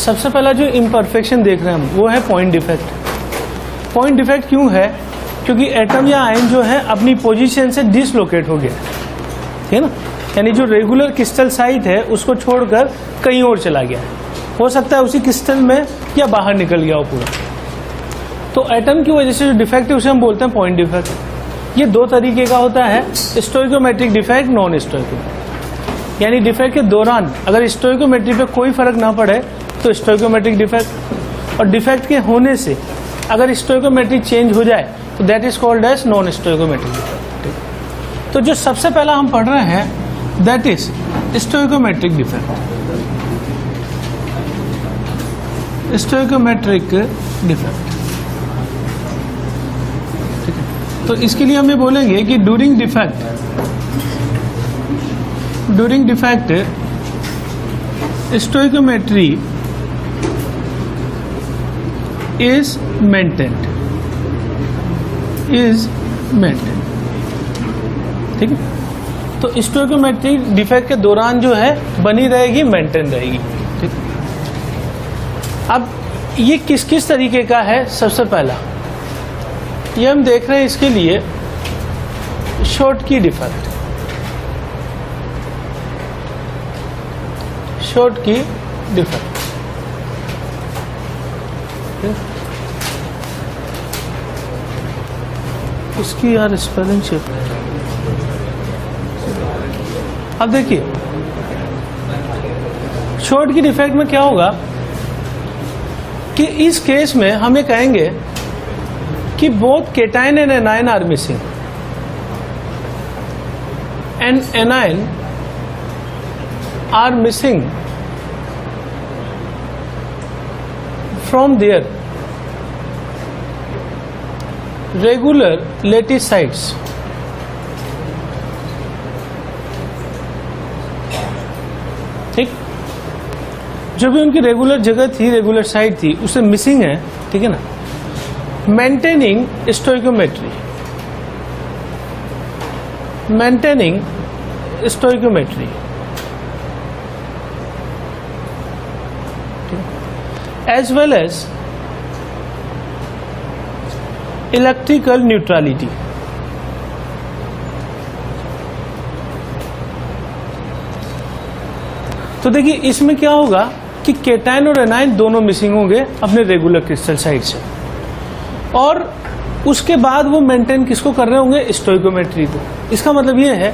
सबसे पहला जो इम्परफेक्शन देख रहे हैं हम वो है पॉइंट डिफेक्ट। पॉइंट डिफेक्ट क्यों है? क्योंकि एटम या आयन जो है अपनी पोजीशन से डिसलोकेट हो गया, ठीक है ना, यानी जो रेगुलर क्रिस्टल साइट है उसको छोड़कर कहीं और चला गया। हो सकता है उसी क्रिस्टल में या बाहर निकल गया हो पूरा। तो एटम की वजह से जो डिफेक्ट है उसे हम बोलते हैं पॉइंट डिफेक्ट। ये दो तरीके का होता है, स्टोइकोमेट्रिक डिफेक्ट, नॉन स्टोइकोमेट्रिक। यानी डिफेक्ट के दौरान अगर स्टोइकोमेट्री पे कोई फर्क ना पड़े तो स्टोइकोमेट्रिक डिफेक्ट, और डिफेक्ट के होने से अगर स्टोइकोमेट्री चेंज हो जाए तो that is called as non stoichiometric defect. तो जो सबसे पहला हम पढ़ रहे हैं that is stoichiometric defect. Stoichiometric defect, ठीक है। तो इसके लिए हम ये बोलेंगे कि during defect stoichiometry is maintained, ठीक है। तो स्टोइकोमेट्री डिफेक्ट के दौरान जो है बनी रहेगी, मेंटेन रहेगी, ठीक। अब ये किस किस तरीके का है? सबसे पहला ये हम देख रहे हैं, इसके लिए शॉर्टकी डिफेक्ट, शॉर्टकी डिफेक्ट, इसकी यार स्पेलिंग शिफ्ट है। अब देखिए शॉर्टकी डिफेक्ट में क्या होगा कि इस केस में हम ये कहेंगे कि both cation and anion are missing, and anion are missing from their regular lattice sites. ठीक, जो भी उनकी रेगुलर जगह थी, रेगुलर साइट थी, उसे मिसिंग है, ठीक है ना। Maintaining stoichiometry, as well as electrical neutrality. तो देखिए इसमें क्या होगा कि केटाइन और एनायन दोनों मिसिंग होंगे अपने रेगुलर क्रिस्टल साइट से, और उसके बाद वो मेंटेन किसको कर रहे होंगे? स्टोइकोमेट्री को। इसका मतलब ये है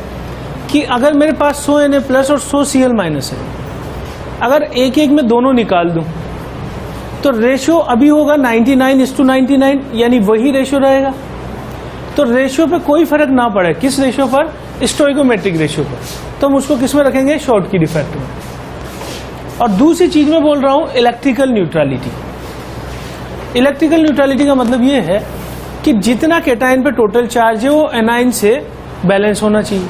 कि अगर मेरे पास 100 Na प्लस और 100 Cl माइनस है, अगर एक एक में दोनों निकाल दूं तो रेशियो अभी होगा 99:99, यानी वही रेशियो रहेगा। तो रेशियो पे कोई फर्क ना पड़े, किस रेशियो पर? स्टोइकोमेट्रिक रेशियो पर। तो हम उसको किस में रखेंगे? शॉर्टकी डिफेक्ट में। और दूसरी चीज में बोल रहा हूं इलेक्ट्रिकल न्यूट्रलिटी। इलेक्ट्रिकल न्यूट्रलिटी का मतलब ये है कि जितना केटाइन पे टोटल चार्ज है वो एनाइन से बैलेंस होना चाहिए।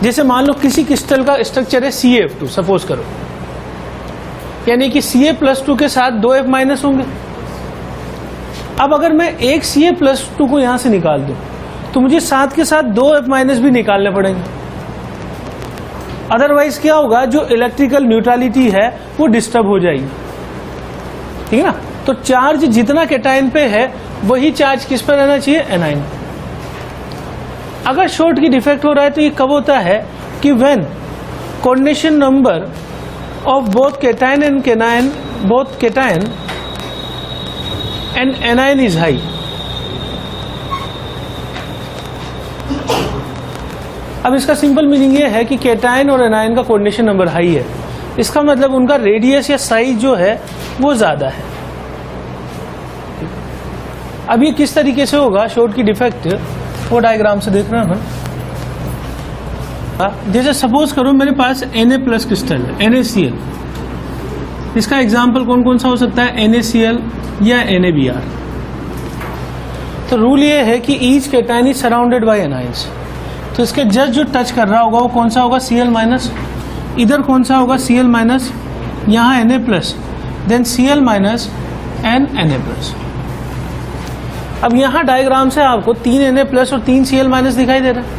जैसे मान लो किसी क्रिस्टल का स्ट्रक्चर है CaF2 सपोज करो, यानी कि Ca+2 के साथ 2F- होंगे। अब अगर मैं एक Ca+2 को यहां से निकाल दूं तो मुझे साथ के साथ 2F- भी निकालने पड़ेंगे, अदरवाइज क्या होगा? जो इलेक्ट्रिकल न्यूट्रलिटी है वो डिस्टर्ब हो जाएगी, ठीक है ना। तो चार्ज जितना केटाइन पे है वही चार्ज किस पर रहना चाहिए? एनाइन। अगर शॉर्ट की डिफेक्ट हो रहा है तो ये कब होता है कि when coordination number of both cation and A9 is high. अब इसका सिंपल मीनिंग ये है कि केटाइन और एनाइन का कोऑर्डिनेशन नंबर हाई है, इसका मतलब उनका रेडियस या साइज जो है वो ज्यादा है। अब ये किस तरीके से होगा शॉर्ट की डिफेक्ट, वो डायग्राम से देख रहे हैं हम। जैसे सपोज करो मेरे पास Na+ क्रिस्टल है, NaCl। इसका एग्जाम्पल कौन कौन सा हो सकता है? NaCl या NaBr। तो रूल ये है कि each cation is surrounded by anions. तो इसके जस्ट जो टच कर रहा होगा वो कौन सा होगा? Cl-, इधर कौन सा होगा? Cl-, यहाँ Na+, then Cl- and Na+। अब यहाँ डायग्राम से आपको 3 Na+ और 3 Cl- दिखाई दे रहा है,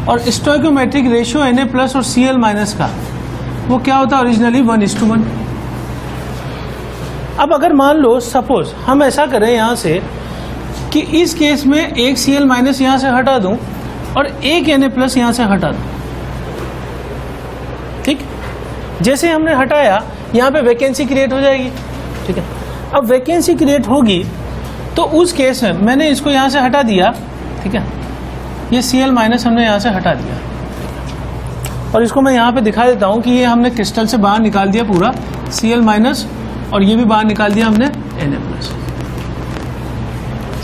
और स्टोइकोमेट्रिक रेशियो Na+ और Cl- का वो क्या होता है? ओरिजिनली 1:1। अब अगर मान लो सपोज हम ऐसा करें यहां से कि इस केस में एक Cl माइनस यहां से हटा दूं और एक Na+ यहां से हटा दूं, ठीक। जैसे हमने हटाया यहां पे वैकेंसी क्रिएट हो जाएगी, ठीक है। अब वैकेंसी क्रिएट होगी तो उस केस में मैंने इसको यहां से हटा दिया, ठीक है। ये Cl माइनस हमने यहां से हटा दिया और इसको मैं यहां पे दिखा देता हूं कि ये हमने क्रिस्टल से बाहर निकाल दिया पूरा Cl माइनस और ये भी बाहर निकाल दिया हमने Na+।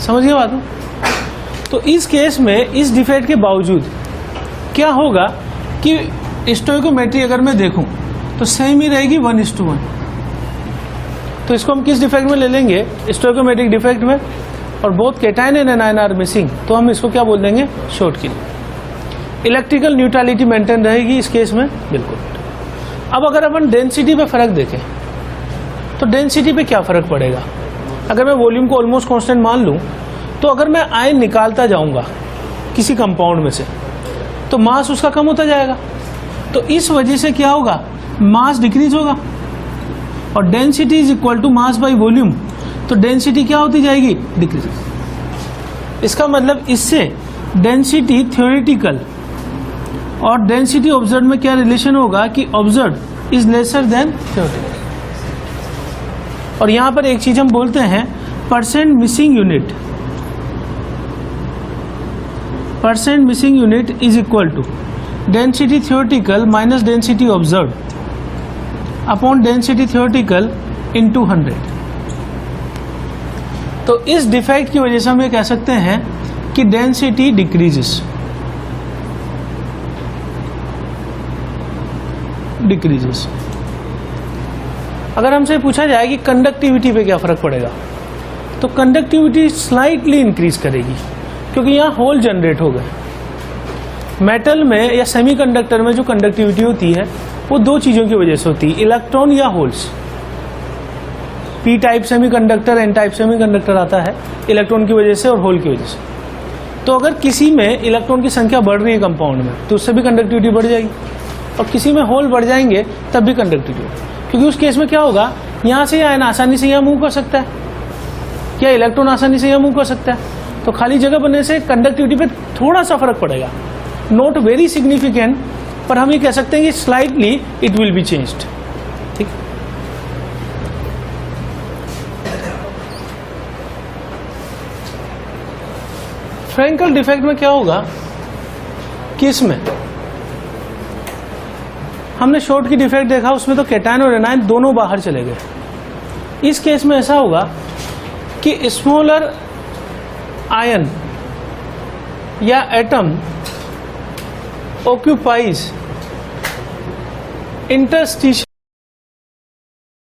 समझ गए बात? तो इस केस में इस डिफेक्ट के बावजूद क्या होगा कि स्टोइकोमेट्री अगर मैं देखूं तो सेम ही रहेगी 1:1। तो इसको हम किस डिफेक्ट में ले लेंगे? स्टोइकोमेट्रिक डिफेक्ट में। और both cation and anion are missing, तो हम इसको क्या बोल देंगे? Schottky. Electrical neutrality maintain रहेगी इस केस में, बिल्कुल। अब अगर अपन डेंसिटी पे फर्क देखें तो डेंसिटी पे क्या फर्क पड़ेगा? अगर मैं वॉल्यूम को ऑलमोस्ट कांस्टेंट मान लूं तो अगर मैं आयन निकालता जाऊंगा किसी कंपाउंड में से तो मास उसका कम होता जाएगा, तो इस वजह से क्या होगा? मास डिक्रीज होगा। और density is equal to mass by volume, तो डेंसिटी क्या होती जाएगी? डिक्रीज। इसका मतलब इससे डेंसिटी थ्योरेटिकल और डेंसिटी ऑब्जर्व में क्या रिलेशन होगा कि observe is lesser than theoretical. और यहां पर एक चीज हम बोलते हैं percent missing unit. Percent missing unit is equal to density theoretical minus density observe upon density theoretical into 100। तो इस डिफेक्ट की वजह से हम ये कह सकते हैं कि डेंसिटी डिक्रीजेस। अगर हमसे पूछा जाए कि कंडक्टिविटी पे क्या फर्क पड़ेगा, तो कंडक्टिविटी स्लाइटली इंक्रीज करेगी क्योंकि यहाँ होल जनरेट हो गए। मेटल में या सेमीकंडक्टर में जो कंडक्टिविटी होती है वो दो चीजों की वजह से होती है, इलेक्ट्रॉन या holes. P type semiconductor, N type semiconductor आता है इलेक्ट्रॉन की वजह से और होल की वजह से। तो अगर किसी में इलेक्ट्रॉन की संख्या बढ़ रही है कंपाउंड में तो उससे भी कंडक्टिविटी बढ़ जाएगी, और किसी में होल बढ़ जाएंगे तब भी कंडक्टिविटी, क्योंकि उस केस में क्या होगा, यहां से आयन आसानी से यहां मूव कर सकता है, क्या इलेक्ट्रॉन आसानी से यहां मूव कर सकता है। तो खाली जगह बनने से कंडक्टिविटी पे थोड़ा सा फर्क पड़ेगा, नॉट वेरी सिग्निफिकेंट, पर हम ये कह सकते हैं कि slightly it will be changed, ठीक। फ्रैंकल डिफेक्ट में क्या होगा कि इसमें हमने शॉर्ट की डिफेक्ट देखा, उसमें तो केटायन और एनायन दोनों बाहर चले गए। इस केस में ऐसा होगा कि स्मॉलर आयन या एटम occupies interstitial